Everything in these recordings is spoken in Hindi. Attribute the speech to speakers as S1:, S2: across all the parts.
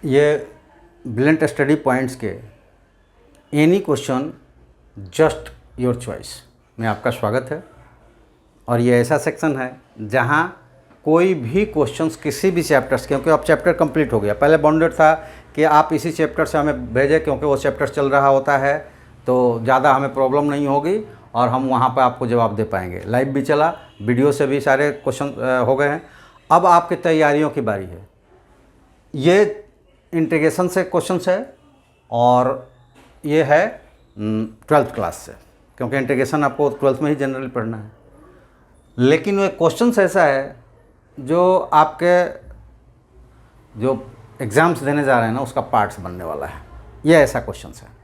S1: ये ब्रिलियंट स्टडी पॉइंट्स के any question just your choice में आपका स्वागत है। और ये ऐसा सेक्शन है जहाँ कोई भी क्वेश्चंस किसी भी चैप्टर से, क्योंकि अब चैप्टर कंप्लीट हो गया, पहले बाउंडेड था कि आप इसी चैप्टर से हमें भेजें क्योंकि वो चैप्टर चल रहा होता है तो ज़्यादा हमें प्रॉब्लम नहीं होगी और हम वहाँ पर आपको जवाब दे पाएंगे। लाइव भी चला, वीडियो से भी सारे क्वेश्चन हो गए हैं। अब आपकी तैयारियों की बारी है। ये इंटीग्रेशन से क्वेश्चंस है और ये है 12th क्लास से, क्योंकि इंटीग्रेशन आपको 12th में ही जनरली पढ़ना है। लेकिन वो क्वेश्चंस ऐसा है जो आपके जो एग्ज़ाम्स देने जा रहे हैं ना उसका पार्ट्स बनने वाला है। ये ऐसा क्वेश्चंस है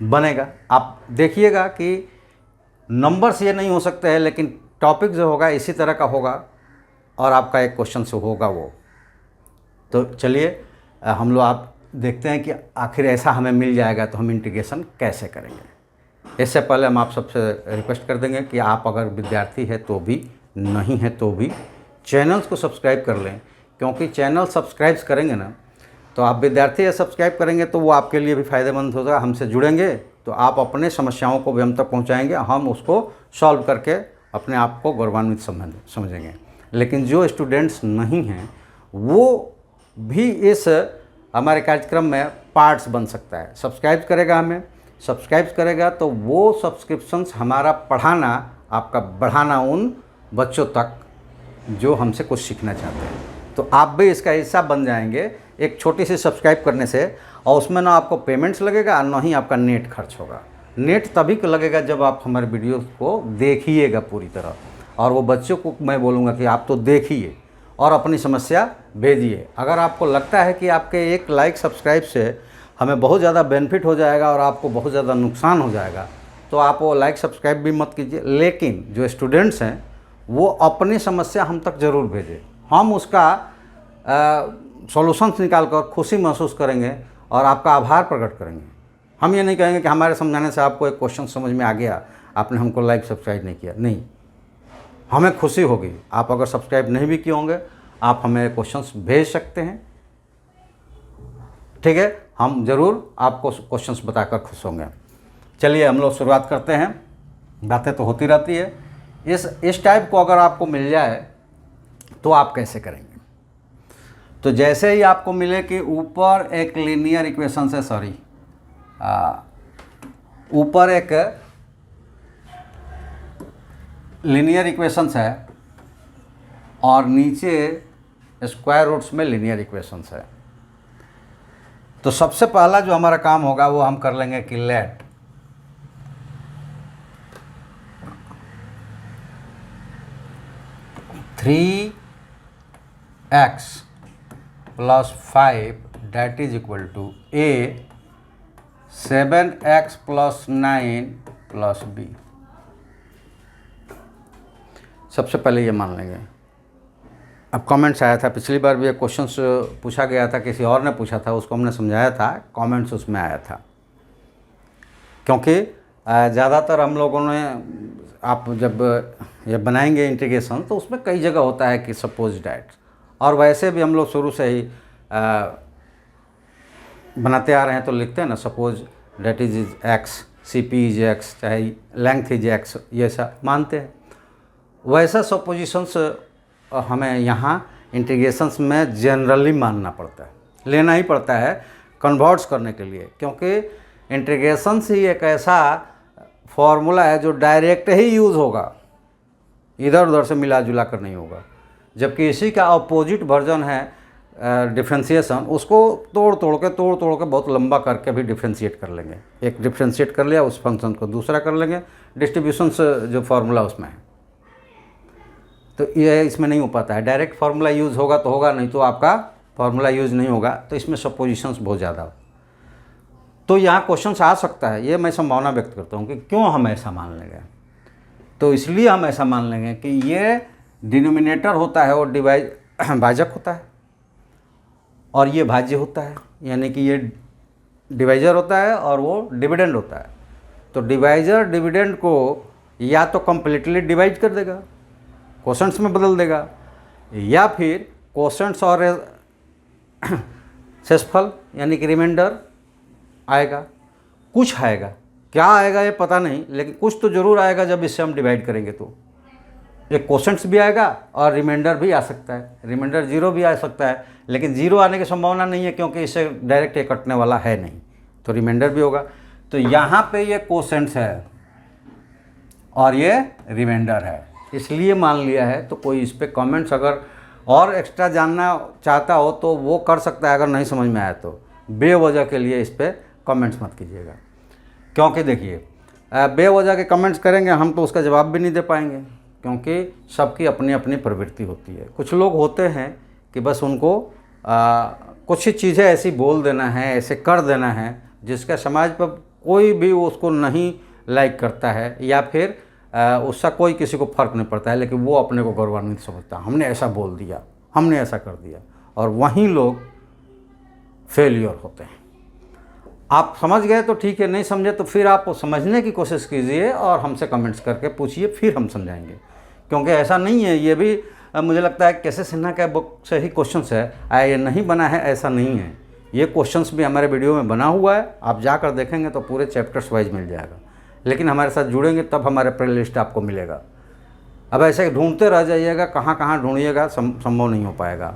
S1: बनेगा, आप देखिएगा कि नंबर्स ये नहीं हो सकते हैं लेकिन टॉपिक जो होगा इसी तरह का होगा और आपका एक क्वेश्चन से होगा वो। तो चलिए हम लोग आप देखते हैं कि आखिर ऐसा हमें मिल जाएगा तो हम इंटीग्रेशन कैसे करेंगे। इससे पहले हम आप सबसे रिक्वेस्ट कर देंगे कि आप अगर विद्यार्थी है तो भी, नहीं है तो भी चैनल्स को सब्सक्राइब कर लें, क्योंकि चैनल सब्सक्राइब करेंगे ना तो आप विद्यार्थी है सब्सक्राइब करेंगे तो वो आपके लिए भी फ़ायदेमंद होगा। हमसे जुड़ेंगे तो आप अपने समस्याओं को भी हम तक पहुँचाएँगे, हम उसको सॉल्व करके अपने आप को गौरवान्वित समझेंगे। लेकिन जो स्टूडेंट्स नहीं हैं वो भी इस हमारे कार्यक्रम में पार्ट्स बन सकता है। सब्सक्राइब करेगा, हमें सब्सक्राइब करेगा तो वो सब्सक्रिप्शंस हमारा पढ़ाना, आपका बढ़ाना उन बच्चों तक जो हमसे कुछ सीखना चाहते हैं। तो आप भी इसका हिस्सा बन जाएंगे एक छोटी सी सब्सक्राइब करने से, और उसमें ना आपको पेमेंट्स लगेगा और ना ही आपका नेट खर्च होगा। नेट तभी को लगेगा जब आप हमारे वीडियो को देखिएगा पूरी तरह, और वो बच्चों को मैं बोलूँगा कि आप तो देखिए और अपनी समस्या भेजिए। अगर आपको लगता है कि आपके एक लाइक सब्सक्राइब से हमें बहुत ज़्यादा बेनिफिट हो जाएगा और आपको बहुत ज़्यादा नुकसान हो जाएगा तो आप वो लाइक सब्सक्राइब भी मत कीजिए। लेकिन जो स्टूडेंट्स हैं वो अपनी समस्या हम तक ज़रूर भेजें, हम उसका सॉल्यूशंस निकाल कर खुशी महसूस करेंगे और आपका आभार प्रकट करेंगे। हम ये नहीं कहेंगे कि हमारे समझाने से आपको एक क्वेश्चन समझ में आ गया, आपने हमको लाइक सब्सक्राइब नहीं किया। नहीं, हमें खुशी होगी। आप अगर सब्सक्राइब नहीं भी किए होंगे आप हमें क्वेश्चंस भेज सकते हैं, ठीक है, हम ज़रूर आपको क्वेश्चंस बताकर खुश होंगे। चलिए हम लोग शुरुआत करते हैं, बातें तो होती रहती है। इस टाइप को अगर आपको मिल जाए तो आप कैसे करेंगे? तो जैसे ही आपको मिले कि ऊपर एक लीनियर इक्वेशन से, ऊपर एक लीनियर इक्वेशंस है और नीचे स्क्वायर रूट्स में लीनियर इक्वेशंस है, तो सबसे पहला जो हमारा काम होगा वो हम कर लेंगे कि let three x plus 5 that is equal to a 7x plus 9 plus b. सबसे पहले ये मान लेंगे। अब कमेंट्स आया था, पिछली बार भी एक क्वेश्चंस पूछा गया था, किसी और ने पूछा था, उसको हमने समझाया था, कमेंट्स उसमें आया था। क्योंकि ज़्यादातर हम लोगों ने, आप जब ये बनाएंगे इंटीग्रेशन तो उसमें कई जगह होता है कि सपोज डैट, और वैसे भी हम लोग शुरू से ही बनाते आ रहे हैं तो लिखते हैं ना, suppose that is x, C P is x, चाहे लेंथ इज एक्स, ये ऐसा मानते हैं। वैसा सपोजिशंस हमें यहाँ इंटीग्रेशंस में जनरली मानना पड़ता है, लेना ही पड़ता है कन्वर्ट्स करने के लिए, क्योंकि इंटीग्रेशंस ही एक ऐसा फॉर्मूला है जो डायरेक्ट ही यूज़ होगा, इधर उधर से मिला जुला कर नहीं होगा। जबकि इसी का अपोजिट वर्जन है डिफ्रेंशिएशन, उसको तोड़ तोड़ के बहुत लंबा करके भी डिफ्रेंशिएट कर लेंगे। एक डिफ्रेंशिएट कर लिया, उस फंक्शन को दूसरा कर लेंगे, डिस्ट्रीब्यूशन से जो फार्मूला उसमें है, तो ये इसमें नहीं हो पाता है। डायरेक्ट फार्मूला यूज़ होगा तो होगा, नहीं तो आपका फार्मूला यूज़ नहीं होगा। तो इसमें सपोजिशंस बहुत ज़्यादा, तो यहाँ क्वेश्चंस आ सकता है, ये मैं संभावना व्यक्त करता हूँ कि क्यों हम ऐसा मान लेंगे। तो इसलिए हम ऐसा मान लेंगे कि ये डिनोमिनेटर होता है और भाजक होता है और ये भाज्य होता है, यानी कि ये डिवाइजर होता है और वो डिविडेंड होता है। तो डिवाइजर डिविडेंड को या तो कम्प्लीटली डिवाइड कर देगा, क्वोशंट्स में बदल देगा, या फिर क्वोशंट्स और शेषफल यानी कि रिमाइंडर आएगा, कुछ आएगा, क्या आएगा ये पता नहीं, लेकिन कुछ तो ज़रूर आएगा जब इससे हम डिवाइड करेंगे। तो एक क्वोशंट्स भी आएगा और रिमाइंडर भी आ सकता है, रिमाइंडर 0 भी आ सकता है, लेकिन 0 आने की संभावना नहीं है क्योंकि इससे डायरेक्ट ये कटने वाला है नहीं, तो रिमाइंडर भी होगा। तो यहाँ पे ये क्वोशंट्स है और ये रिमाइंडर है, इसलिए मान लिया है। तो कोई इस पर कमेंट्स अगर और एक्स्ट्रा जानना चाहता हो तो वो कर सकता है, अगर नहीं समझ में आया तो बेवजह के लिए इस पर कमेंट्स मत कीजिएगा, क्योंकि देखिए बेवजह के कमेंट्स करेंगे हम तो उसका जवाब भी नहीं दे पाएंगे, क्योंकि सबकी अपनी अपनी प्रवृत्ति होती है। कुछ लोग होते हैं कि बस उनको कुछ चीज़ें ऐसी बोल देना है, ऐसे कर देना है जिसका समाज पर कोई भी उसको नहीं लाइक करता है, या फिर उसका कोई किसी को फ़र्क नहीं पड़ता है, लेकिन वो अपने को गौरवान्वित समझता, हमने ऐसा बोल दिया, हमने ऐसा कर दिया, और वहीं लोग फेलियर होते हैं। आप समझ गए तो ठीक है, नहीं समझे तो फिर आप समझने की कोशिश कीजिए और हमसे कमेंट्स करके पूछिए, फिर हम समझाएंगे। क्योंकि ऐसा नहीं है, ये भी मुझे लगता है कैसे सिन्हा का बुक से ही क्वेश्चंस है, ये नहीं बना है ऐसा नहीं है, ये क्वेश्चंस भी हमारे वीडियो में बना हुआ है, आप जाकर देखेंगे तो पूरे चैप्टर्स वाइज मिल जाएगा। लेकिन हमारे साथ जुड़ेंगे तब हमारे प्लेलिस्ट आपको मिलेगा। अब ऐसे ढूंढते रह जाइएगा, कहाँ कहाँ ढूंढिएगा, संभव नहीं हो पाएगा।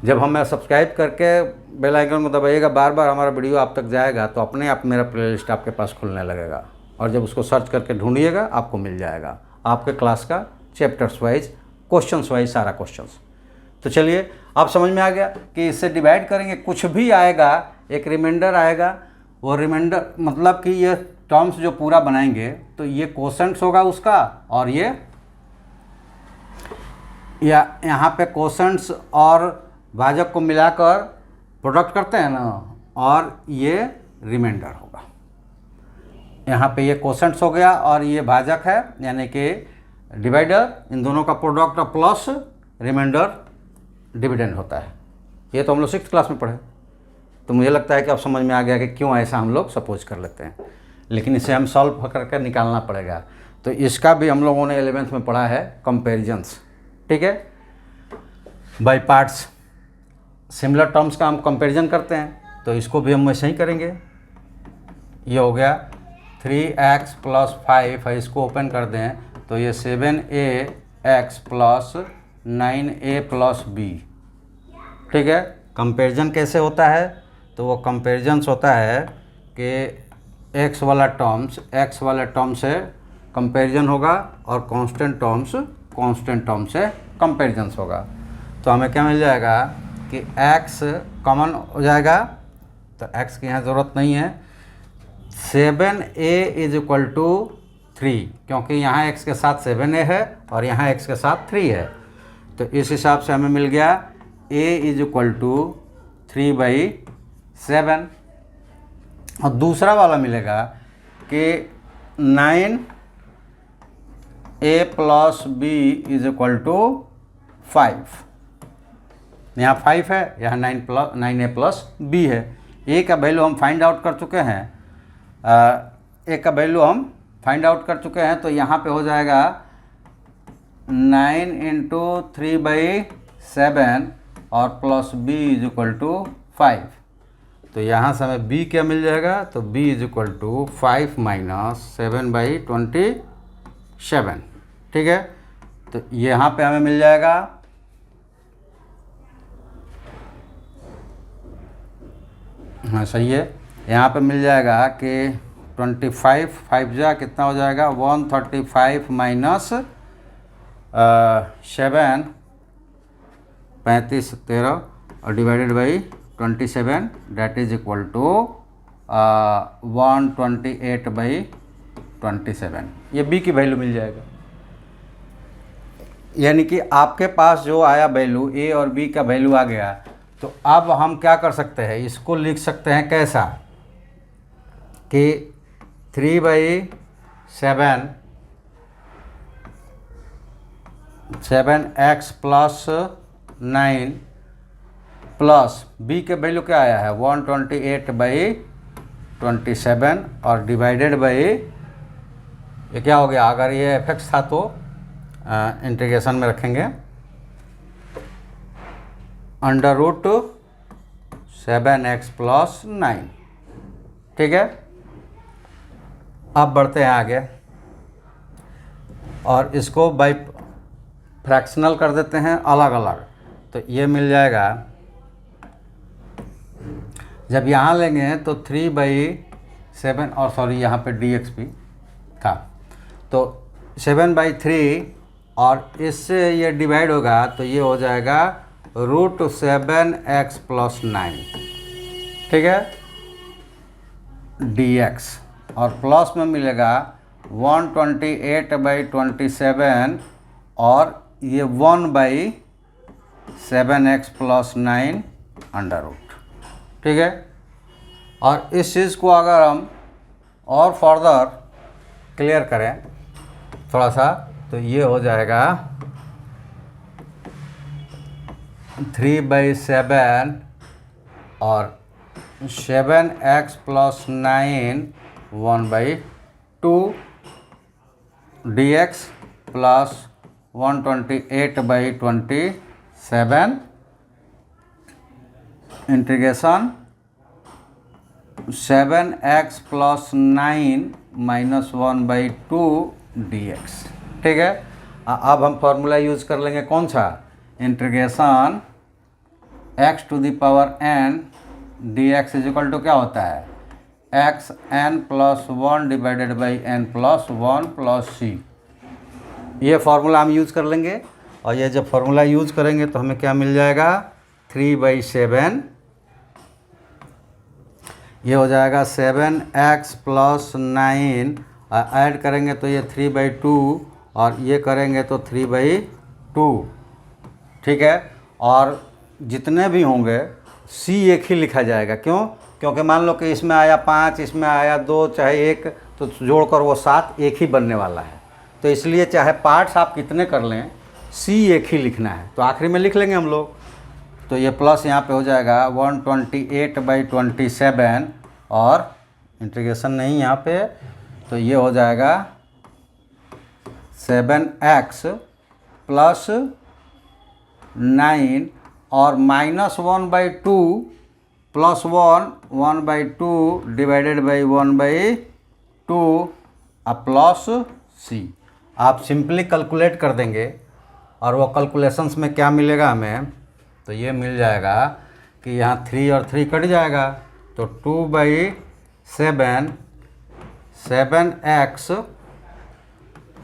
S1: जब हमें सब्सक्राइब करके बेल आइकन को दबाइएगा, बार बार हमारा वीडियो आप तक जाएगा तो अपने आप मेरा प्लेलिस्ट आपके पास खुलने लगेगा, और जब उसको सर्च करके ढूंढिएगा आपको मिल जाएगा आपके क्लास का चैप्टर्स वाइज, क्वेश्चंस वाइज सारा क्वेश्चंस। तो चलिए आप समझ में आ गया कि इससे डिवाइड करेंगे, कुछ भी आएगा, एक रिमाइंडर आएगा, वो रिमाइंडर मतलब कि ये टर्म्स जो पूरा बनाएंगे तो ये क्वोशंट्स होगा उसका, और ये यहाँ पे क्वोशंट्स और भाजक को मिलाकर प्रोडक्ट करते हैं ना, और ये रिमाइंडर होगा। यहाँ पे ये क्वोशंट्स हो गया और ये भाजक है यानी कि डिवाइडर, इन दोनों का प्रोडक्ट प्लस रिमाइंडर डिविडेंड होता है। ये तो हम लोग 6th क्लास में पढ़े, तो मुझे लगता है कि अब समझ में आ गया कि क्यों ऐसा हम लोग सपोज कर लेते हैं, लेकिन इसे हम सॉल्व करके निकालना पड़ेगा। तो इसका भी हम लोगों ने 11th में पढ़ा है, कंपेरिजन्स, ठीक है, बाय पार्ट्स। सिमिलर टर्म्स का हम कंपैरिजन करते हैं, तो इसको भी हम वैसे ही करेंगे। ये हो गया 3x + 5 है, इसको ओपन कर दें तो ये 7ax + 9a + b, ठीक है। कंपैरिजन कैसे होता है, तो वो कंपैरिजन्स होता है कि x वाला टर्म से कंपैरिजन होगा और कांस्टेंट टर्म से कंपैरिजन्स होगा। तो हमें क्या मिल जाएगा कि x कॉमन हो जाएगा, तो x की यहाँ ज़रूरत नहीं है। 7a = 3, क्योंकि यहाँ x के साथ 7a है और यहाँ x के साथ 3 है, तो इस हिसाब से हमें मिल गया a = 3/7। और दूसरा वाला मिलेगा कि 9a + b = 5। यहाँ 5 है, यहाँ 9a + b है। a का वैल्यू हम फाइंड आउट कर चुके हैं, तो यहाँ पे हो जाएगा 9 × 3/7 और प्लस b = 5। तो यहाँ से हमें b क्या मिल जाएगा, तो b = 5 - 7/27, ठीक है। तो यहाँ पे हमें मिल जाएगा हाँ सही है, यहाँ पे मिल जाएगा कि 25 5 जा कितना हो जाएगा 135 - 7 35 13 और divided by 27 that is equal to 128/27। ये b की वैल्यू मिल जाएगा। यानी कि आपके पास जो आया वैल्यू a और b का वैल्यू आ गया, तो अब हम क्या कर सकते हैं, इसको लिख सकते हैं कैसा कि 3/7 7x + 9 प्लस b के वैल्यू क्या आया है 128/27 और डिवाइडेड बाई ये क्या हो गया, अगर ये fx था तो इंटीग्रेशन में रखेंगे √√7 7x प्लस 9। ठीक है, अब बढ़ते हैं आगे और इसको बाई फ्रैक्शनल कर देते हैं अलग अलग। तो ये मिल जाएगा, जब यहाँ लेंगे तो 3/7, और सॉरी यहाँ पे dx भी था, तो 7/3 और इससे ये डिवाइड होगा तो ये हो जाएगा √7x प्लस 9। ठीक है, dx, और प्लस में मिलेगा 128/27 और ये 1/7x प्लस 9 अंडर रूट। ठीक है, और इस चीज़ को अगर हम और फर्दर क्लियर करें थोड़ा सा, तो ये हो जाएगा 3/7 और 7x plus 9 1/2 dx plus 128/27 integration 7x plus 9 minus 1/2 dx। ठीक है, अब हम फॉर्मूला यूज़ कर लेंगे कौन सा, integration x to the power n dx is equal to क्या होता है, x n plus 1 divided by n plus 1 plus c। ये फार्मूला हम यूज़ कर लेंगे, और ये जब फार्मूला यूज़ करेंगे तो हमें क्या मिल जाएगा, 3/7, ये हो जाएगा 7x प्लस 9, ऐड करेंगे तो ये 3/2 और ये करेंगे तो 3/2। ठीक है, और जितने भी होंगे c एक ही लिखा जाएगा, क्यों, क्योंकि मान लो कि इसमें आया 5, इसमें आया 2, चाहे 1, तो जोड़कर वो 7 एक ही बनने वाला है। तो इसलिए चाहे पार्ट्स आप कितने कर लें, c एक ही लिखना है, तो आखिरी में लिख लेंगे हम लोग। तो ये प्लस यहाँ पे हो जाएगा 128/27 और इंटीग्रेशन नहीं यहाँ पे, तो ये हो जाएगा 7x प्लस 9 और minus 1/2 plus 1/2 divided by 1/2 plus c। आप सिंपली कैलकुलेट कर देंगे और वो कैलकुलेशंस में क्या मिलेगा हमें, तो ये मिल जाएगा कि यहाँ 3 और 3 कट जाएगा, तो 2/7 7x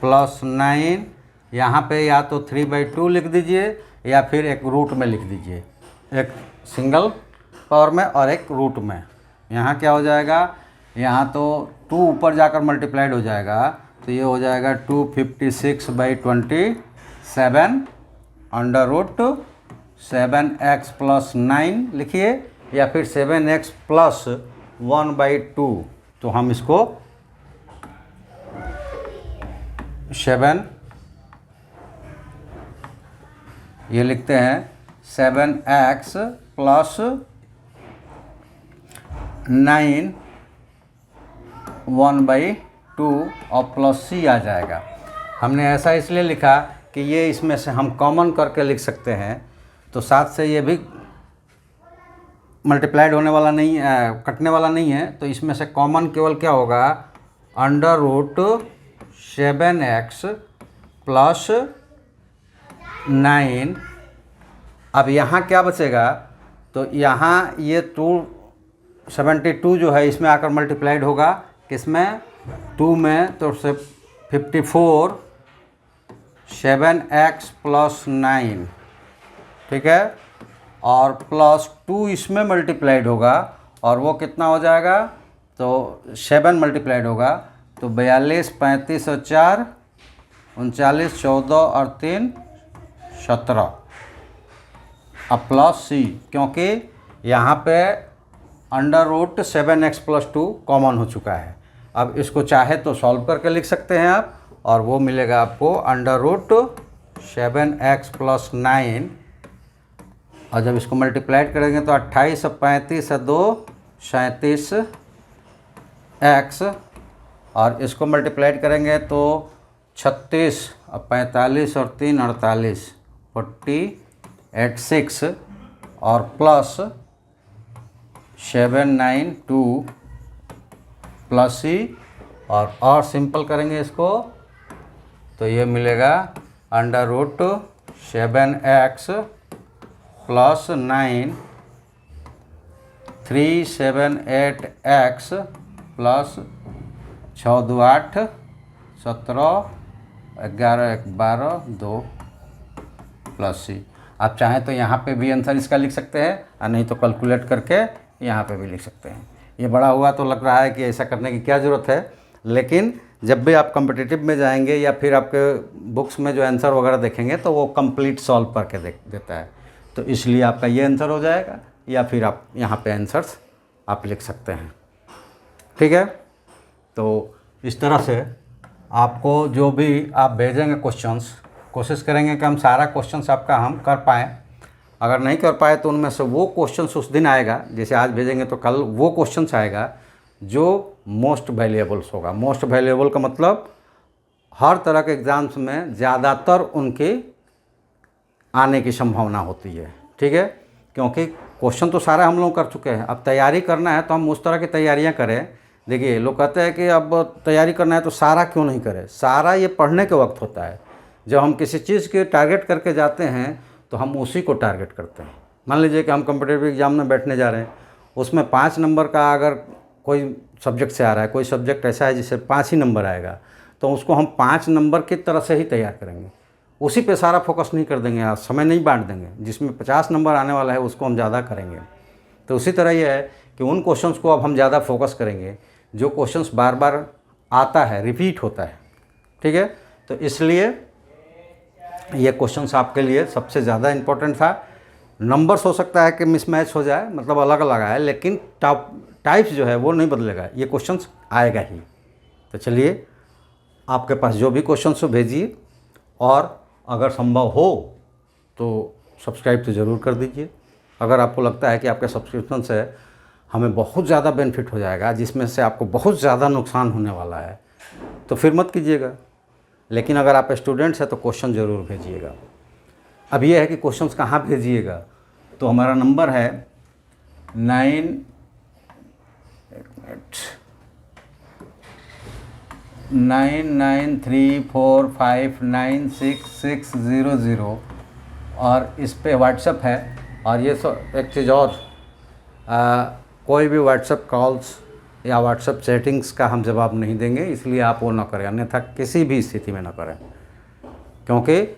S1: प्लस 9, यहाँ पे या तो 3/2 लिख दीजिए या फिर एक रूट में लिख दीजिए, एक सिंगल पावर में और एक रूट में। यहाँ क्या हो जाएगा, यहाँ तो 2 ऊपर जाकर मल्टीप्लाइड हो जाएगा, तो ये हो जाएगा 256/27 अंडर रूट 7x प्लस 9 लिखिए, या फिर 7x प्लस 1/2। तो हम इसको 7 ये लिखते हैं 7x प्लस 9 1/2 और प्लस c आ जाएगा। हमने ऐसा इसलिए लिखा कि ये इसमें से हम कॉमन करके लिख सकते हैं, तो 7 से ये भी मल्टीप्लाइड होने वाला नहीं है, कटने वाला नहीं है, तो इसमें से कॉमन केवल क्या होगा, अंडर रूट 7x प्लस 9। अब यहाँ क्या बचेगा, तो यहाँ ये 272 जो है इसमें आकर मल्टीप्लाइड होगा, किसमें, 2 में, तो 54 7x प्लस 9। ठीक है, और प्लस 2 इसमें मल्टीप्लाइड होगा, और वो कितना हो जाएगा, तो 7 मल्टीप्लाइड होगा, तो 42 35 और 4 39 14 और 3 17। अब प्लस c, क्योंकि यहाँ पे under root 7x plus 2 common हो चुका है। अब इसको चाहे तो सॉल्व करके लिख सकते हैं आप, और वो मिलेगा आपको अंडर रूट 7x प्लस 9, और जब इसको मल्टीप्लाइड करेंगे तो 28 और 35 और 2 37x, और इसको मल्टीप्लाइड करेंगे तो 36 और 45 और 3 48 46 और प्लस 792 प्लस सी, और सिंपल करेंगे इसको तो ये मिलेगा √7x plus 9 378x plus 6 2 8 17 11 1 12 2 plus सी। आप चाहें तो यहाँ पे भी आंसर इसका लिख सकते हैं, और नहीं तो कैलकुलेट करके यहाँ पे भी लिख सकते हैं। ये बड़ा हुआ तो लग रहा है कि ऐसा करने की क्या ज़रूरत है, लेकिन जब भी आप कॉम्पिटिटिव में जाएंगे या फिर आपके बुक्स में जो आंसर वगैरह देखेंगे तो वो कंप्लीट सॉल्व करके देता है, तो इसलिए आपका ये आंसर हो जाएगा, या फिर आप यहाँ पे आंसर्स आप लिख सकते हैं। ठीक है, तो इस तरह से आपको जो भी आप भेजेंगे क्वेश्चंस, कोशिश करेंगे कि हम सारा क्वेश्चंस आपका हम कर पाएँ। अगर नहीं कर पाए तो उनमें से वो क्वेश्चंस उस दिन आएगा, जैसे आज भेजेंगे तो कल वो क्वेश्चंस आएगा जो मोस्ट वैल्यूएबल्स होगा। मोस्ट वैल्यूएबल का मतलब हर तरह के एग्ज़ाम्स में ज़्यादातर उनके आने की संभावना होती है। ठीक है, क्योंकि क्वेश्चन तो सारा हम लोग कर चुके हैं, अब तैयारी करना है तो हम उस तरह की तैयारियां करें। देखिए, लोग कहते हैं कि अब तैयारी करना है तो सारा क्यों नहीं करें। सारा ये पढ़ने के वक्त होता है। जब हम किसी चीज़ के टारगेट करके जाते हैं तो हम उसी को टारगेट करते हैं। मान लीजिए कि हम कॉम्पिटिटिव एग्जाम में बैठने जा रहे हैं, उसमें 5 नंबर का अगर कोई सब्जेक्ट से आ रहा है, कोई सब्जेक्ट ऐसा है जिससे 5 ही नंबर आएगा, तो उसको हम 5 नंबर की तरह से ही तैयार करेंगे, उसी पे सारा फोकस नहीं कर देंगे, आज समय नहीं बांट देंगे। जिसमें 50 नंबर आने वाला है उसको हम ज़्यादा करेंगे। तो उसी तरह ये है कि उन क्वेश्चंस को अब हम ज़्यादा फोकस करेंगे जो क्वेश्चंस बार बार आता है, रिपीट होता है। ठीक है, तो इसलिए ये क्वेश्चंस आपके लिए सबसे ज़्यादा इम्पोर्टेंट था। नंबर्स हो सकता है कि मिसमैच हो जाए, मतलब अलग अलग आए, लेकिन टाइप्स जो है वो नहीं बदलेगा, ये क्वेश्चंस आएगा ही। तो चलिए, आपके पास जो भी क्वेश्चंस हो भेजिए, और अगर संभव हो तो सब्सक्राइब तो ज़रूर कर दीजिए। अगर आपको लगता है कि आपके सब्सक्रिप्शन से हमें बहुत ज़्यादा बेनिफिट हो जाएगा, जिसमें से आपको बहुत ज़्यादा नुकसान होने वाला है, तो फिर मत कीजिएगा। लेकिन अगर आप स्टूडेंट्स हैं तो क्वेश्चन ज़रूर भेजिएगा। अब ये है कि क्वेश्चंस कहाँ भेजिएगा, तो हमारा नंबर है 9934596600, और इस पे व्हाट्सएप है। और ये एक चीज़ और, कोई भी व्हाट्सएप कॉल्स या व्हाट्सएप चैटिंग्स का हम जवाब नहीं देंगे, इसलिए आप वो ना करें, अन्यथा किसी भी स्थिति में ना करें, क्योंकि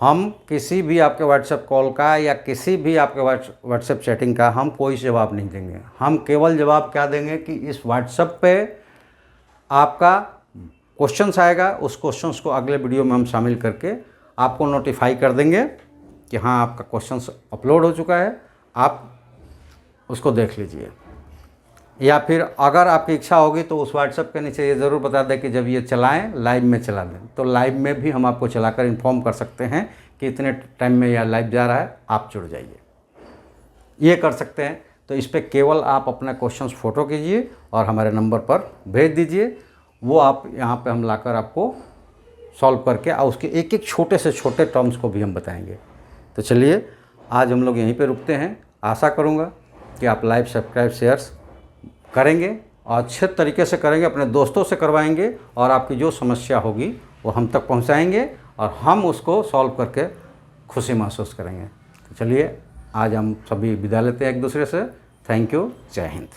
S1: हम किसी भी आपके व्हाट्सएप कॉल का या किसी भी आपके व्हाट्सएप चैटिंग का हम कोई जवाब नहीं देंगे। हम केवल जवाब क्या देंगे कि इस व्हाट्सएप पे आपका क्वेश्चंस आएगा, उस क्वेश्चंस को अगले वीडियो में हम शामिल करके आपको नोटिफाई कर देंगे कि हाँ, आपका क्वेश्चंस अपलोड हो चुका है, आप उसको देख लीजिए। या फिर अगर आपकी इच्छा होगी तो उस व्हाट्सएप के नीचे ये ज़रूर बता दें कि जब ये चलाएं लाइव में चला दें, तो लाइव में भी हम आपको चलाकर इन्फॉर्म कर सकते हैं कि इतने टाइम में यह लाइव जा रहा है, आप जुड़ जाइए। ये कर सकते हैं। तो इस पर केवल आप अपना क्वेश्चंस फ़ोटो कीजिए और हमारे नंबर पर भेज दीजिए, वो आप यहाँ पर हम लाकर आपको सॉल्व करके और उसके एक एक छोटे से छोटे टर्म्स को भी हम बताएँगे। तो चलिए, आज हम लोग यहीं पर रुकते हैं। आशा करूँगा कि आप लाइव सब्सक्राइब शेयर्स करेंगे और अच्छे तरीके से करेंगे, अपने दोस्तों से करवाएंगे, और आपकी जो समस्या होगी वो हम तक पहुंचाएंगे और हम उसको सॉल्व करके खुशी महसूस करेंगे। तो चलिए, आज हम सभी विदा लेते हैं एक दूसरे से। थैंक यू, जय हिंद।